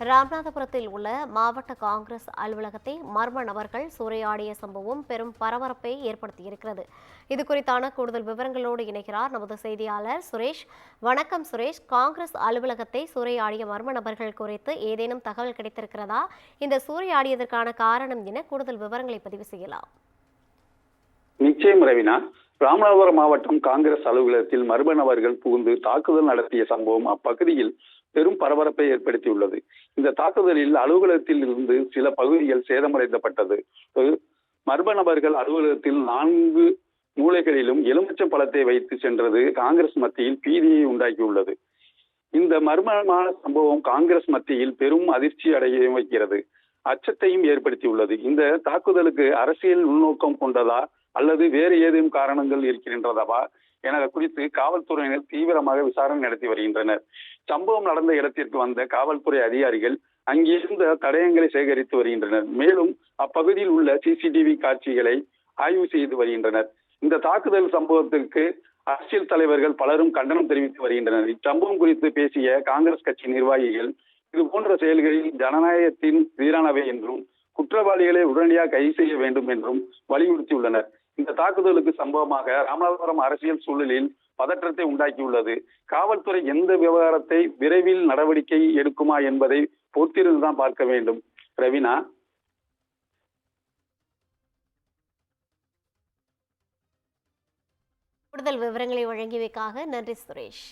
ராமநாதபுரத்தில் உள்ள மாவட்ட காங்கிரஸ் அலுவலகத்தை மர்ம நபர்கள் சூறையாடிய சம்பவம் பெரும் பரபரப்பை ஏற்படுத்தியிருக்கிறது. இதுகுறித்தான கூடுதல் விவரங்களோடு இணைகிறார் நமது செய்தியாளர் சுரேஷ். வணக்கம் சுரேஷ். காங்கிரஸ் அலுவலகத்தை சூறையாடிய மர்ம நபர்கள் குறித்து ஏதேனும் தகவல் கிடைத்திருக்கிறதா? இந்த சூறையாடியதற்கான காரணம் என கூடுதல் விவரங்களை பதிவு செய்யலாம். நிச்சயம் ரவினா. ராமநாதபுரம் மாவட்டம் காங்கிரஸ் அலுவலகத்தில் மர்ம நபர்கள் புகுந்து தாக்குதல் நடத்திய சம்பவம் அப்பகுதியில் பெரும் பரபரப்பை ஏற்படுத்தியுள்ளது. இந்த தாக்குதலில் அலுவலகத்தில் இருந்து சில பகுதிகள் சேதமடைந்தப்பட்டது. மர்ம நபர்கள் அலுவலகத்தில் 4 மூலைகளிலும் எலுமிச்சம் பழத்தை வைத்து சென்றது காங்கிரஸ் மத்தியில் பீதியை உண்டாக்கியுள்ளது. இந்த மர்மமான சம்பவம் காங்கிரஸ் மத்தியில் பெரும் அதிர்ச்சி அடைய வைக்கிறது, அச்சத்தையும் ஏற்படுத்தியுள்ளது. இந்த தாக்குதலுக்கு அரசியல் உள்நோக்கம் கொண்டதா அல்லது வேறு ஏதேனும் காரணங்கள் இருக்கின்றனவா என குறித்து காவல்துறையினர் தீவிரமாக விசாரணை நடத்தி வருகின்றனர். சம்பவம் நடந்த இடத்திற்கு வந்த காவல்துறை அதிகாரிகள் அங்கிருந்த தடயங்களை சேகரித்து வருகின்றனர். மேலும் அப்பகுதியில் உள்ள சிசிடிவி காட்சிகளை ஆய்வு செய்து வருகின்றனர். இந்த தாக்குதல் சம்பவத்திற்கு அரசியல் தலைவர்கள் பலரும் கண்டனம் தெரிவித்து வருகின்றனர். இச்சம்பவம் குறித்து பேசிய காங்கிரஸ் கட்சி நிர்வாகிகள் இது போன்ற செயல்களில் ஜனநாயகத்தின் எதிரானவை என்றும் குற்றவாளிகளை உடனடியாக கைது செய்ய வேண்டும் என்றும் வலியுறுத்தியுள்ளனர். இந்த தாக்குதலுக்கு சம்பவமாக ராமநாதபுரம் அரசியல் சூழலில் பதற்றத்தை உண்டாக்கியுள்ளது. காவல்துறை எந்த விவகாரத்தை விரைவில் நடவடிக்கை எடுக்குமா என்பதை பொறுத்திருந்துதான் பார்க்க வேண்டும். ரவினா, கூடுதல் விவரங்களை வழங்கியமைக்காக நன்றி சுரேஷ்.